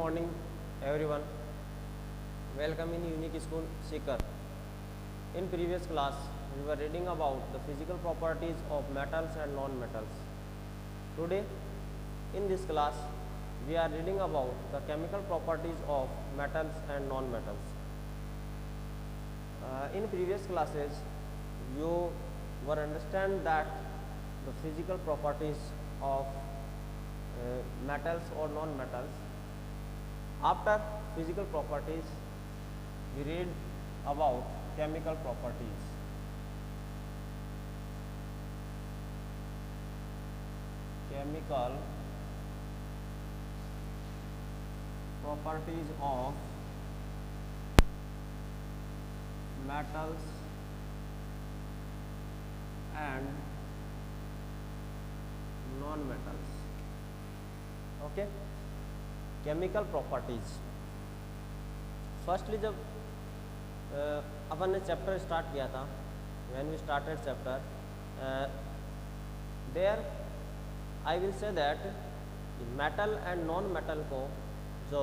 morning everyone. Welcome in Unique School Seeker. In previous class we were reading about the physical properties of metals and non-metals. Today in this class we are reading about the chemical properties of metals and non-metals. In previous classes you were understand that the physical properties of metals or non-metals. After physical properties we read about chemical properties. Chemical properties of metals and non-metals. Okay, chemical properties. Firstly जब अपन ने chapter start किया था, when we started chapter, there I will say that metal and non metal को जो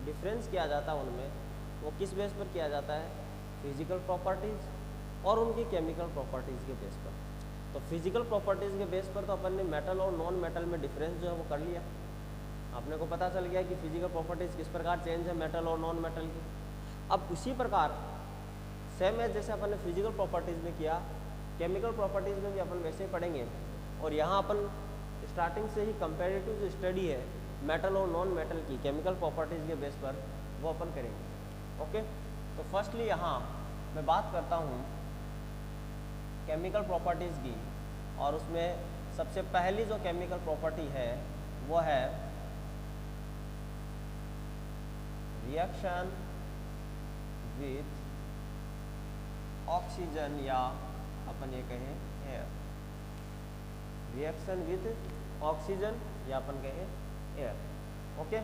difference किया जाता है उनमें, वो किस बेस पर किया जाता है? फिजिकल प्रॉपर्टीज़ और उनकी केमिकल प्रॉपर्टीज़ के बेस पर. तो फिजिकल प्रॉपर्टीज़ के बेस पर तो अपन ने मेटल और नॉन मेटल में डिफरेंस जो है वो कर लिया. आपने को पता चल गया कि फिजिकल प्रॉपर्टीज़ किस प्रकार चेंज है मेटल और नॉन मेटल की. अब उसी प्रकार सेम है जैसे अपन ने फिजिकल प्रॉपर्टीज़ में किया, केमिकल प्रॉपर्टीज़ में भी अपन वैसे ही पढ़ेंगे. और यहाँ अपन स्टार्टिंग से ही कंपेरेटिव जो स्टडी है मेटल और नॉन मेटल की केमिकल प्रॉपर्टीज़ के बेस पर वो अपन करेंगे. ओके, तो फर्स्टली यहाँ मैं बात करता हूँ केमिकल प्रॉपर्टीज़ की, और उसमें सबसे पहली जो केमिकल प्रॉपर्टी है वो है रिएक्शन विथ ऑक्सीजन, या अपन ये कहें एयर. रिएक्शन विथ ऑक्सीजन या अपन कहें एयर. ओके,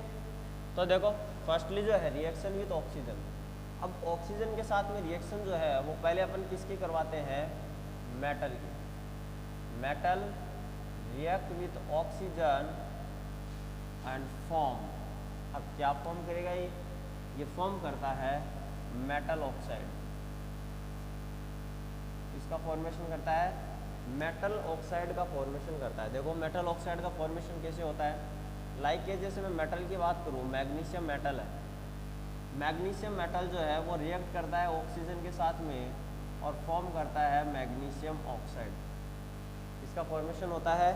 तो देखो फर्स्टली जो है रिएक्शन विथ ऑक्सीजन. अब ऑक्सीजन के साथ में रिएक्शन जो है वो पहले अपन किसकी करवाते हैं? मेटल की. Metal react with oxygen and form. अब क्या फॉर्म करेगा? ये फॉर्म करता है मेटल ऑक्साइड. इसका फॉर्मेशन करता है मेटल ऑक्साइड का फॉर्मेशन करता है. देखो मेटल ऑक्साइड का फॉर्मेशन कैसे होता है? लाइक ये जैसे मैं मेटल की बात करूँ, मैग्नीशियम मेटल है. मैग्नीशियम मेटल जो है वो रिएक्ट करता है ऑक्सीजन के साथ में और फॉर्म करता है मैग्नीशियम ऑक्साइड. इसका फॉर्मेशन होता है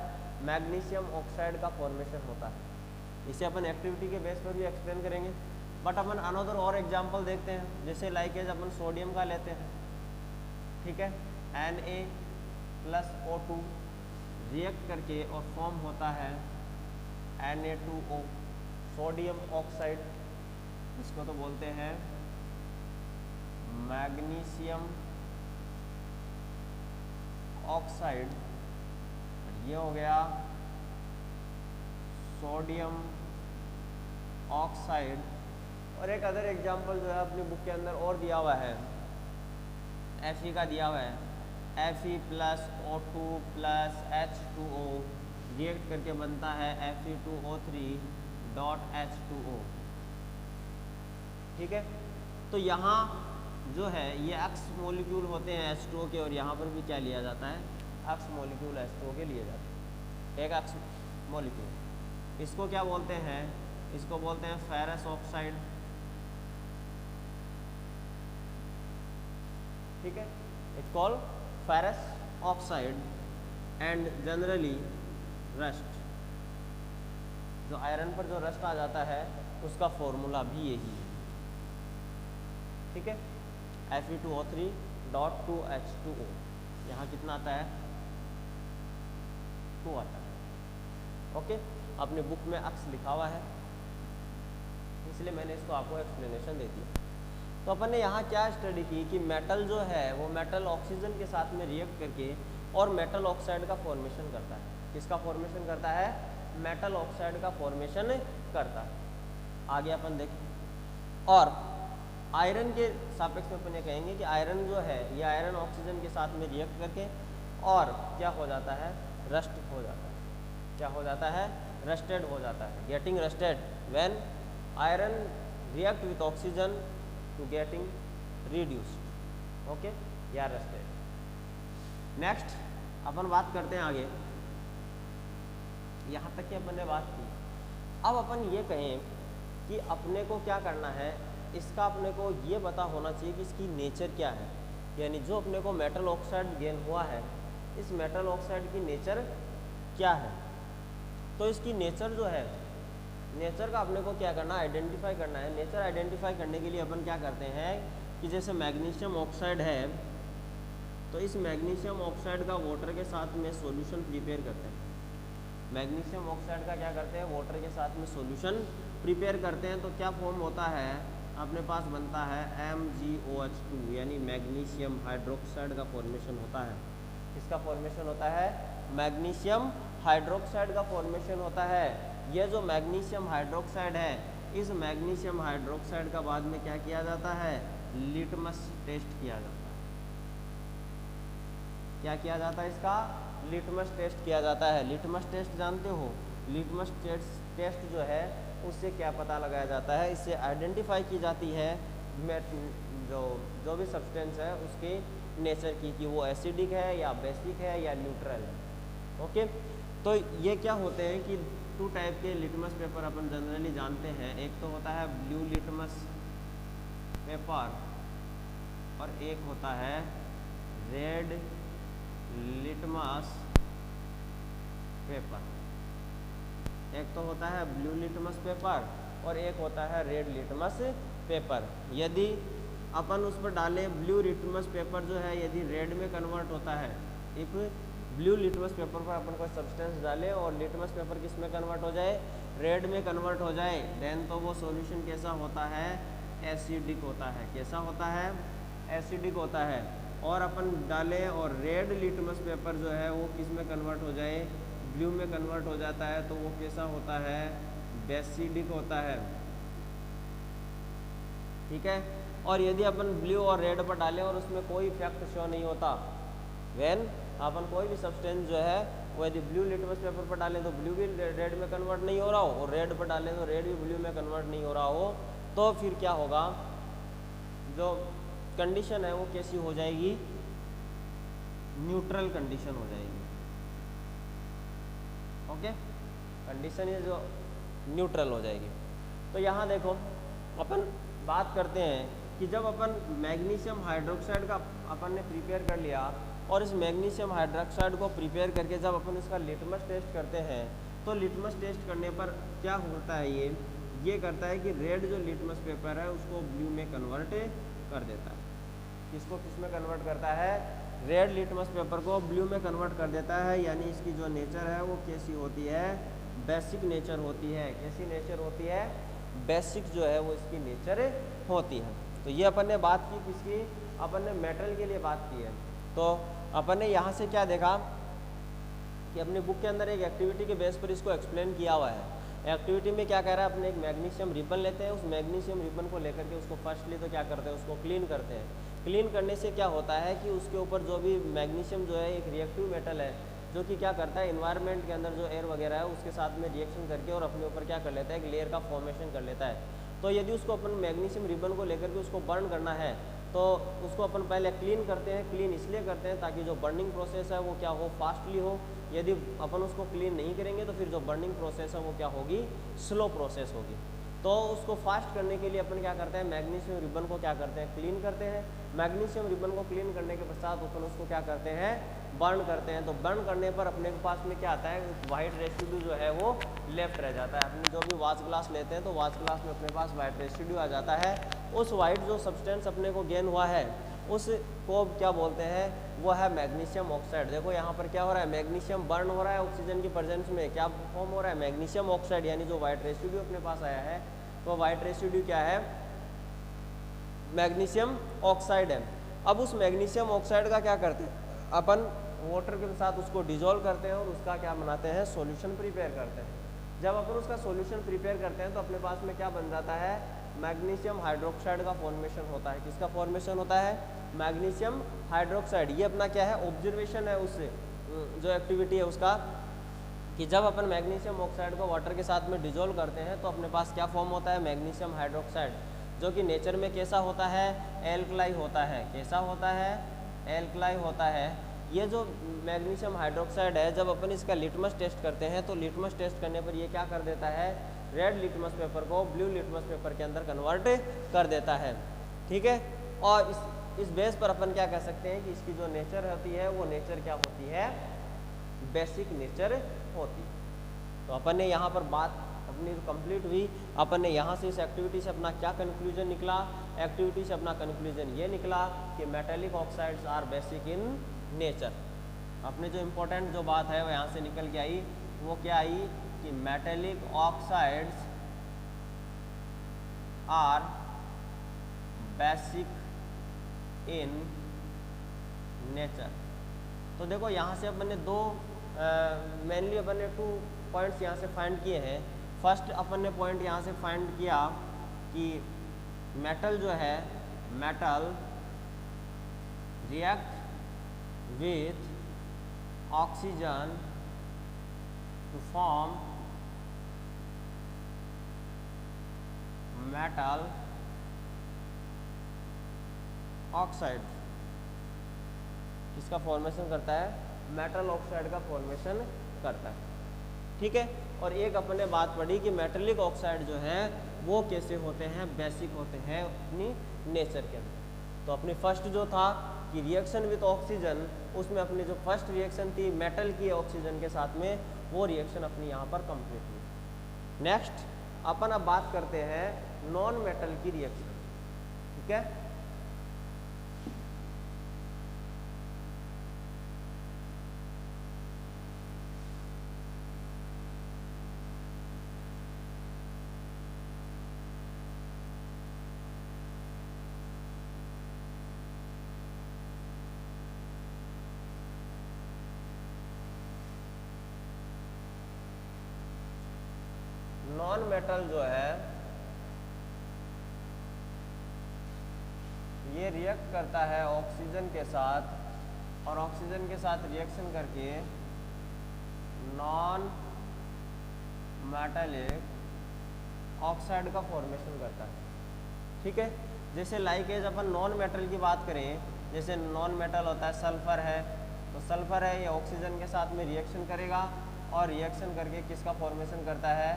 मैग्नीशियम ऑक्साइड का फॉर्मेशन होता है. इसे अपन एक्टिविटी के बेस पर भी एक्सप्लेन करेंगे, बट अपन अनदर और एग्जांपल देखते हैं. जैसे लाइक एज अपन सोडियम का लेते हैं, ठीक है, Na+O2 रिएक्ट करके और फॉर्म होता है Na2O, सोडियम ऑक्साइड. इसको तो बोलते हैं मैग्नीशियम ऑक्साइड. ये हो गया सोडियम ऑक्साइड. और एक अदर एग्जांपल जो है अपनी बुक के अंदर और दिया हुआ है, Fe का दिया हुआ है. Fe+O2+H2O रिएक्ट करके बनता है Fe2O3.H2O. ठीक है, तो यहाँ जो है ये एक्स मॉलिक्यूल होते हैं H2O के, और यहाँ पर भी क्या लिया जाता है? एक्स मॉलिक्यूल H2O के लिए जाते हैं, एक एक्स मॉलिक्यूल. इसको क्या बोलते हैं? इसको बोलते हैं फेरस ऑक्साइड. ठीक है, it's called ferrous oxide and generally rust. जो आयरन पर जो रस्ट आ जाता है उसका फॉर्मूला भी यही है. ठीक है, Fe2O3.2H2O. यहाँ कितना आता है? 2 आता है. ओके, अपने बुक में अक्स लिखा हुआ है इसलिए मैंने इसको आपको एक्सप्लेनेशन दे दी. तो अपन ने यहाँ क्या स्टडी की कि मेटल जो है वो मेटल ऑक्सीजन के साथ में रिएक्ट करके और मेटल ऑक्साइड का फॉर्मेशन करता है. किसका फॉर्मेशन करता है? मेटल ऑक्साइड का फॉर्मेशन करता है. आगे अपन देखें. और आयरन के सापेक्ष में अपन ये कहेंगे कि आयरन जो है ये आयरन ऑक्सीजन के साथ में रिएक्ट करके और क्या हो जाता है? रस्ट हो जाता है. क्या हो जाता है? रस्टेड हो जाता है. Getting rusted. When iron react with oxygen to getting reduced. Okay, या रेस्टेड। नेक्स्ट अपन बात करते हैं आगे, यहाँ तक कि अपन ने बात की। अब अपन ये कहें कि अपने को क्या करना है, इसका अपने को ये पता होना चाहिए कि इसकी नेचर क्या है, यानी जो अपने को मेटल ऑक्साइड गेन हुआ है, इस मेटल ऑक्साइड की नेचर क्या है। तो इसकी नेचर जो है, नेचर का अपने को क्या करना, आइडेंटिफाई करना है। नेचर आइडेंटिफाई करने के लिए अपन क्या करते हैं कि जैसे मैग्नीशियम ऑक्साइड है, तो इस मैग्नीशियम ऑक्साइड का वाटर के साथ में सॉल्यूशन प्रिपेयर करते हैं। मैग्नीशियम ऑक्साइड का क्या करते हैं, वाटर के साथ में सॉल्यूशन प्रिपेयर करते हैं। तो क्या फॉर्म होता है, अपने पास बनता है MgOH2, यानी मैग्नीशियम हाइड्रोक्साइड का फॉर्मेशन होता है। किसका फॉर्मेशन होता है, मैग्नीशियम हाइड्रोक्साइड का फॉर्मेशन होता है। यह जो मैग्नीशियम हाइड्रोक्साइड है, इस मैग्नीशियम हाइड्रोक्साइड का बाद में क्या किया जाता है, लिटमस टेस्ट किया जाता है। क्या किया जाता है, इसका लिटमस टेस्ट किया जाता है। लिटमस टेस्ट जानते हो, लिटमस टेस्ट जो है उससे क्या पता लगाया जाता है, इससे आइडेंटिफाई की जाती है जो भी सब्सटेंस है उसके नेचर की, कि वो एसिडिक है या बेसिक है या न्यूट्रल है। ओके, तो ये क्या होते हैं कि 2 टाइप के लिटमस पेपर अपन जनरली जानते हैं। एक तो होता है ब्लू लिटमस पेपर और एक होता है रेड लिटमस पेपर। एक तो होता है ब्लू लिटमस पेपर और एक होता है रेड लिटमस पेपर। यदि अपन उस पर डालें ब्लू लिटमस पेपर जो है, यदि रेड में कन्वर्ट होता है, इफ ब्लू लिटमस पेपर पर अपन कोई सब्सटेंस डालें और लिटमस पेपर किस में कन्वर्ट हो जाए, रेड में कन्वर्ट हो जाए, देन तो वो सॉल्यूशन कैसा होता है, एसिडिक होता है। कैसा होता है, एसिडिक होता है। और अपन डालें और रेड लिटमस पेपर जो है वो किस में कन्वर्ट हो जाए, ब्लू में कन्वर्ट हो जाता है, तो वो कैसा होता है, बेसिडिक होता है। ठीक है। और यदि अपन ब्लू और रेड पर डालें और उसमें कोई इफेक्ट शो नहीं होता, व्हेन अपन कोई भी सब्सटेंस जो है वो यदि ब्लू लिटमस पेपर पर डालें तो ब्लू भी रेड में कन्वर्ट नहीं हो रहा हो और रेड पर डालें तो रेड भी ब्लू में कन्वर्ट नहीं हो रहा हो, तो फिर क्या होगा, जो कंडीशन है वो कैसी हो जाएगी, न्यूट्रल कंडीशन हो जाएगी। ओके, कंडीशन ये जो न्यूट्रल हो जाएगी। तो यहाँ देखो अपन बात करते हैं कि जब अपन मैग्नीशियम हाइड्रोक्साइड का अपन ने प्रिपेयर कर लिया और इस मैग्नीशियम हाइड्रोक्साइड को प्रिपेयर करके जब अपन इसका लिटमस टेस्ट करते हैं, तो लिटमस टेस्ट करने पर क्या होता है, ये करता है कि रेड जो लिटमस पेपर है उसको ब्लू में कन्वर्ट कर देता है। किसको किस में कन्वर्ट करता है, रेड लिटमस पेपर को ब्लू में कन्वर्ट कर देता है। यानी इसकी जो नेचर है वो कैसी होती है, बेसिक नेचर होती है। कैसी नेचर होती है, बेसिक जो है वो इसकी नेचर होती है। तो ये अपन ने बात की किसकी, अपन ने मेटल के लिए बात की है। तो अपन ने यहाँ से क्या देखा कि अपनी बुक के अंदर एक एक्टिविटी के बेस पर इसको एक्सप्लेन किया हुआ है। एक्टिविटी में क्या कह रहा है, अपने एक मैग्नीशियम रिबन लेते हैं, उस मैग्नीशियम रिबन को लेकर के उसको फर्स्टली तो क्या करते हैं, उसको क्लीन करते हैं। क्लीन करने से क्या होता है कि उसके ऊपर जो भी मैग्नीशियम जो है एक रिएक्टिव मेटल है, जो कि क्या करता है, इन्वायरमेंट के अंदर जो एयर वगैरह है उसके साथ में रिएक्शन करके और अपने ऊपर क्या कर लेता है, एक लेयर का फॉर्मेशन कर लेता है। तो यदि उसको अपन मैग्नीशियम रिबन को लेकर के उसको बर्न करना है तो उसको अपन पहले क्लीन करते हैं। क्लीन इसलिए करते हैं ताकि जो बर्निंग प्रोसेस है वो क्या हो, फास्टली हो। यदि अपन उसको क्लीन नहीं करेंगे तो फिर जो बर्निंग प्रोसेस है वो क्या होगी, स्लो प्रोसेस होगी। तो उसको फास्ट करने के लिए अपन क्या करते हैं, मैग्नीशियम रिबन को क्या करते हैं, क्लीन करते हैं। मैग्नीशियम रिबन को क्लीन करने के पश्चात अपन उसको क्या करते हैं, बर्न करते हैं। तो बर्न करने पर अपने के पास में क्या आता है, वाइट रेसिड्यू जो है वो लेफ्ट रह जाता है। अपने जो भी वाश ग्लास लेते हैं तो वाश ग्लास में अपने पास वाइट रेसिड्यू आ जाता है। उस वाइट जो सब्सटेंस अपने को गेन हुआ है उसको क्या बोलते हैं, वो है मैग्नीशियम ऑक्साइड। देखो यहाँ पर क्या हो रहा है, मैग्नीशियम बर्न हो रहा है ऑक्सीजन की प्रेजेंस में, क्या फॉर्म हो रहा है, मैग्नीशियम ऑक्साइड। यानी जो वाइट रेसिड्यू अपने पास आया है तो वाइट रेसिड्यू क्या है, मैग्नीशियम ऑक्साइड है। अब उस मैग्नीशियम ऑक्साइड का क्या करते हैं, अपन वाटर के साथ उसको डिजोल्व करते हैं और उसका क्या बनाते हैं, सॉल्यूशन प्रिपेयर करते हैं। जब अपन उसका सॉल्यूशन प्रिपेयर करते हैं तो अपने पास में क्या बन जाता है, मैग्नीशियम हाइड्रोक्साइड का फॉर्मेशन होता है। किसका फॉर्मेशन होता है, मैग्नीशियम हाइड्रोक्साइड। ये अपना क्या है, ऑब्जर्वेशन है उससे जो एक्टिविटी है उसका। कि जब अपन मैग्नीशियम ऑक्साइड को वाटर के साथ में डिजोल्व करते हैं तो अपने पास क्या फॉर्म होता है, मैग्नीशियम हाइड्रोक्साइड, जो कि नेचर में कैसा होता है, एल्कलाई होता है। कैसा होता है, एल्कलाई होता है। ये जो मैग्नीशियम हाइड्रोक्साइड है, जब अपन इसका लिटमस टेस्ट करते हैं तो लिटमस टेस्ट करने पर ये क्या कर देता है, रेड लिटमस पेपर को ब्लू लिटमस पेपर के अंदर कन्वर्ट कर देता है। ठीक है, और इस बेस पर अपन क्या कह सकते हैं कि इसकी जो नेचर होती है वो नेचर क्या होती है, बेसिक नेचर होती है। तो अपन ने यहाँ पर बात अपनी कंप्लीट हुई। अपन ने यहाँ से इस एक्टिविटी से अपना क्या कंक्लूजन निकला, एक्टिविटी से अपना कंक्लूजन ये निकला कि metallic oxides are basic in nature. अपने जो इम्पोर्टेंट जो बात है वो यहाँ से निकल के आई, वो क्या आई कि metallic oxides are basic in nature. तो देखो यहाँ से अपन ने दो मेनली अपन ने 2 पॉइंट्स यहाँ से फाइंड किए हैं। फर्स्ट अपन ने पॉइंट यहाँ से फाइंड किया कि मेटल जो है, metal react with oxygen to form metal oxide. किसका फॉर्मेशन करता है, मेटल ऑक्साइड का फॉर्मेशन करता है। ठीक है, और एक अपने बात पढ़ी कि मेटेलिक ऑक्साइड जो है वो कैसे होते हैं, बेसिक होते हैं अपनी नेचर के अंदर। तो अपनी फर्स्ट जो था कि रिएक्शन विथ ऑक्सीजन, उसमें अपनी जो फर्स्ट रिएक्शन थी मेटल की ऑक्सीजन के साथ में, वो रिएक्शन अपनी यहाँ पर कंप्लीट हुई। नेक्स्ट अपन अब बात करते हैं नॉन मेटल की रिएक्शन। ठीक है, नॉन मेटल जो है ये रिएक्ट करता है ऑक्सीजन के साथ, और ऑक्सीजन के साथ रिएक्शन करके नॉन मेटेलिक ऑक्साइड का फॉर्मेशन करता है। ठीक है, जैसे लाइक एज अपन नॉन मेटल की बात करें, जैसे नॉन मेटल होता है सल्फर है, तो सल्फर है ये ऑक्सीजन के साथ में रिएक्शन करेगा और रिएक्शन करके किसका फॉर्मेशन करता है,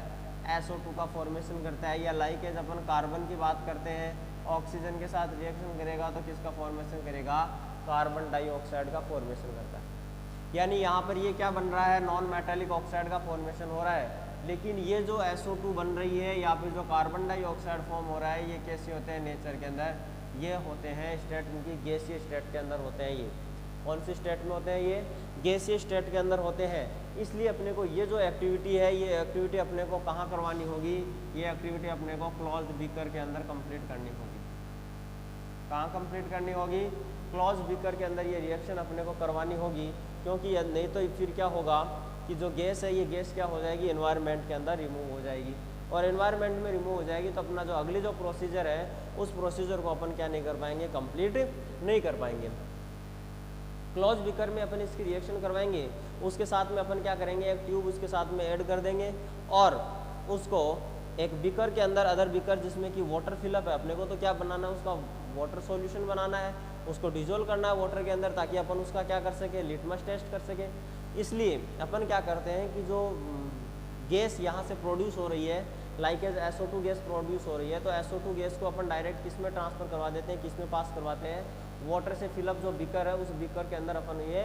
SO2 का फॉर्मेशन करता है। या लाइक एज अपन कार्बन की बात करते हैं, ऑक्सीजन के साथ रिएक्शन करेगा तो किसका फॉर्मेशन करेगा, कार्बन डाइऑक्साइड का फॉर्मेशन करता है। यानी यहाँ पर ये क्या बन रहा है, नॉन मेटेलिक ऑक्साइड का फॉर्मेशन हो रहा है। लेकिन ये जो SO2 बन रही है या फिर जो कार्बन डाइऑक्साइड फॉर्म हो रहा है, ये कैसे होते हैं नेचर के अंदर, ये होते हैं स्टेट, इनकी गैसीय स्टेट के अंदर होते हैं। ये कौन सी स्टेट में होते हैं, ये गैसीय स्टेट के अंदर होते हैं। इसलिए अपने को ये जो एक्टिविटी है, ये एक्टिविटी अपने को कहाँ करवानी होगी, ये एक्टिविटी अपने को क्लोज्ड बीकर के अंदर कंप्लीट करनी होगी। कहाँ कंप्लीट करनी होगी, क्लोज्ड बीकर के अंदर ये रिएक्शन अपने को करवानी होगी। क्योंकि नहीं तो फिर क्या होगा कि जो गैस है, ये गैस क्या हो जाएगी, एनवायरनमेंट के अंदर रिमूव हो जाएगी, और एनवायरनमेंट में रिमूव हो जाएगी तो अपना जो अगली जो प्रोसीजर है, उस प्रोसीजर को अपन क्या नहीं कर पाएंगे, कंप्लीट नहीं कर पाएंगे। क्लोज बीकर में अपन इसकी रिएक्शन करवाएंगे, उसके साथ में अपन क्या करेंगे, एक ट्यूब उसके साथ में ऐड कर देंगे और उसको एक बीकर के अंदर, अदर बीकर जिसमें कि वाटर फिलअप है, अपने को तो क्या बनाना है, उसका वाटर सॉल्यूशन बनाना है, उसको डिजोल्व करना है वाटर के अंदर, ताकि अपन उसका क्या कर सके, लिटमस टेस्ट कर सके। इसलिए अपन क्या करते हैं कि जो गैस यहाँ से प्रोड्यूस हो रही है, like as SO2 gas produce हो रही है, तो SO2 गैस को अपन डायरेक्ट किस में ट्रांसफ़र करवा देते हैं, किस में पास करवाते हैं, वाटर से फिलअप जो बीकर है, उस बीकर के अंदर अपन ये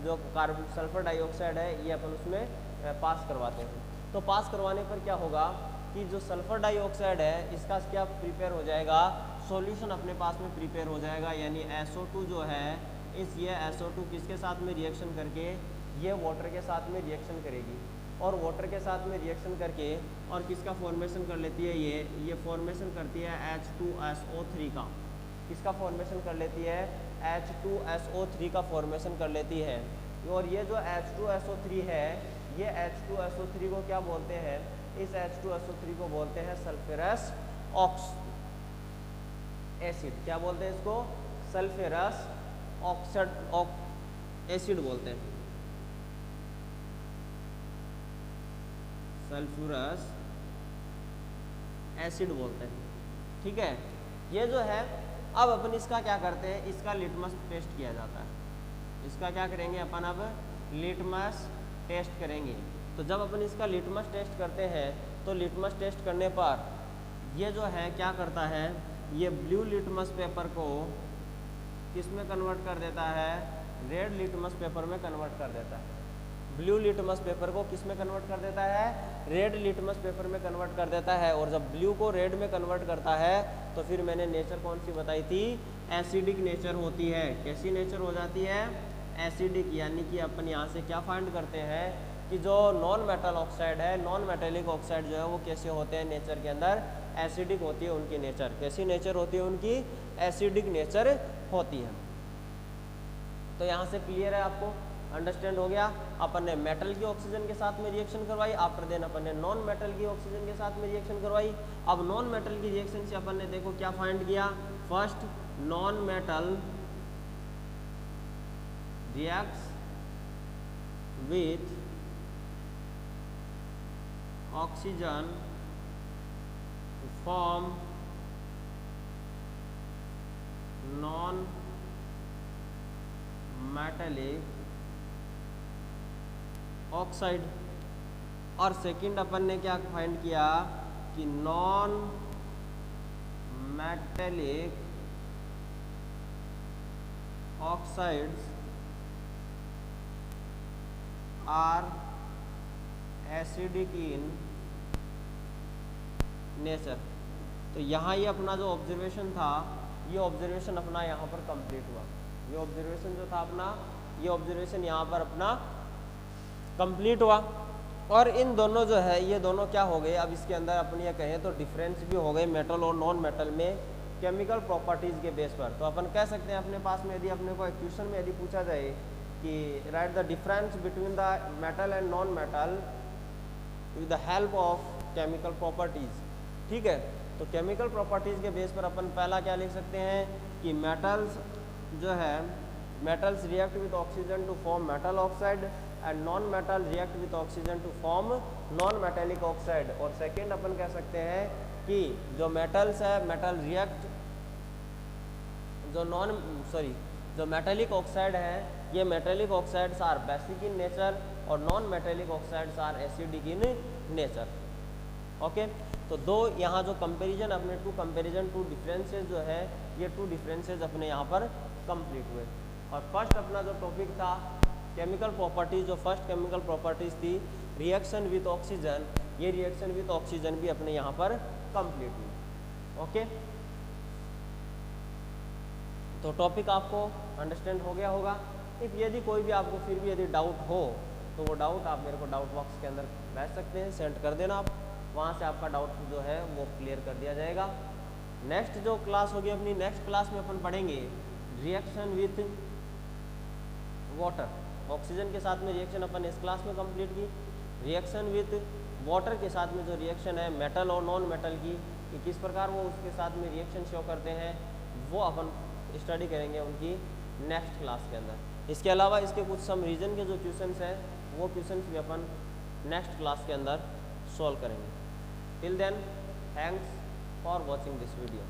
जो कार्बन सल्फर डाइऑक्साइड है, ये अपन उसमें पास करवाते हैं। तो पास करवाने पर क्या होगा कि जो सल्फर डाइऑक्साइड है, इसका क्या प्रिपेयर हो जाएगा, सॉल्यूशन अपने पास में प्रिपेयर हो जाएगा। यानी SO2 जो है, ये SO2 किसके साथ में रिएक्शन करके, ये वाटर के साथ में रिएक्शन करेगी, और वाटर के साथ में रिएक्शन करके और किसका फॉर्मेशन कर लेती है, ये फॉर्मेशन करती है H2SO3 का। किसका फॉर्मेशन कर लेती है, H2SO3 का फॉर्मेशन कर लेती है। और ये जो H2SO3 है, ये H2SO3 को क्या बोलते हैं, इस H2SO3 को बोलते हैं सल्फ्यूरस एसिड। क्या बोलते हैं इसको, सल्फ्यूरस ऑक्साइड एसिड बोलते हैं। सल्फ्यूरस एसिड बोलते हैं। ठीक है, ये जो है अब अपन इसका क्या करते हैं, इसका लिटमस टेस्ट किया जाता है। इसका क्या करेंगे अपन, अब लिटमस टेस्ट करेंगे। तो जब अपन इसका लिटमस टेस्ट करते हैं तो लिटमस टेस्ट करने पर ये जो है क्या करता है, ये ब्लू लिटमस पेपर को किस में कन्वर्ट कर देता है, रेड लिटमस पेपर में कन्वर्ट कर देता है। ब्लू लिटमस पेपर को किस में कन्वर्ट कर देता है, रेड लिटमस पेपर में कन्वर्ट कर देता है। और जब ब्लू को रेड में कन्वर्ट करता है तो फिर मैंने नेचर कौन सी बताई थी, एसिडिक नेचर होती है। कैसी नेचर हो जाती है, एसिडिक। यानी कि अपन यहाँ से क्या फाइंड करते हैं कि जो नॉन मेटल ऑक्साइड है, नॉन मेटेलिक ऑक्साइड जो है वो कैसे होते हैं नेचर के अंदर, एसिडिक होती है उनकी नेचर। कैसी नेचर होती है उनकी, एसिडिक नेचर होती है। तो यहाँ से क्लियर है, आपको अंडरस्टैंड हो गया। अपन ने मेटल की ऑक्सीजन के साथ में रिएक्शन करवाई, आफ्टर देन अपन ने नॉन मेटल की ऑक्सीजन के साथ में रिएक्शन करवाई। अब नॉन मेटल की रिएक्शन से अपन ने देखो क्या फाइंड किया, first non metal reacts with oxygen to form non metallic oxide. और सेकंड अपन ने क्या फाइंड किया कि non metallic oxides are acidic in nature. तो यहाँ ये अपना जो ऑब्जर्वेशन था, ये ऑब्जर्वेशन अपना यहाँ पर कंप्लीट हुआ। ये ऑब्जर्वेशन जो था अपना, ये ऑब्जर्वेशन यहाँ पर अपना कंप्लीट हुआ। और इन दोनों जो है, ये दोनों क्या हो गए, अब इसके अंदर अपन ये कहें तो डिफरेंस भी हो गए मेटल और नॉन मेटल में केमिकल प्रॉपर्टीज़ के बेस पर। तो अपन कह सकते हैं अपने पास में, यदि अपने को एक क्वेश्चन में यदि पूछा जाए कि right the difference between the metal and non metal with the help of chemical properties. ठीक है, तो केमिकल प्रॉपर्टीज़ के बेस पर अपन पहला क्या लिख सकते हैं कि मेटल्स जो है, metals react with oxygen to form metal oxide and non metal react with oxygen to form non metallic oxide. और सेकेंड अपन कह सकते हैं कि जो मेटल्स है, मेटल रिएक्ट जो मेटेलिक ऑक्साइड है, ये metallic oxides are basic in nature और non metallic oxides are acidic in nature. Okay, तो दो यहाँ जो कंपैरिजन अपने टू डिफरेंसेस जो है, ये टू डिफरेंसेस अपने यहाँ पर कंप्लीट हुए। और फर्स्ट अपना जो टॉपिक था केमिकल प्रॉपर्टीज, जो फर्स्ट केमिकल प्रॉपर्टीज थी रिएक्शन विथ ऑक्सीजन, ये रिएक्शन विथ ऑक्सीजन भी अपने यहाँ पर कंप्लीट हुई। ओके, तो टॉपिक आपको अंडरस्टैंड हो गया होगा। इफ यदि कोई भी आपको फिर भी यदि डाउट हो तो वो डाउट आप मेरे को डाउट बॉक्स के अंदर भेज सकते हैं, सेंड कर देना आप, वहाँ से आपका डाउट जो है वो क्लियर कर दिया जाएगा। नेक्स्ट जो क्लास होगी अपनी, नेक्स्ट क्लास में अपन पढ़ेंगे रिएक्शन विथ वाटर। ऑक्सीजन के साथ में रिएक्शन अपन इस क्लास में कंप्लीट की। रिएक्शन विथ वाटर के साथ में जो रिएक्शन है मेटल और नॉन मेटल की, कि किस प्रकार वो उसके साथ में रिएक्शन शो करते हैं, वो अपन स्टडी करेंगे उनकी नेक्स्ट क्लास के अंदर। इसके अलावा इसके कुछ सम रीजन के जो क्वेश्चंस हैं वो क्वेश्चंस भी अपन नेक्स्ट क्लास के अंदर सॉल्व करेंगे। Till then, thanks for watching this video.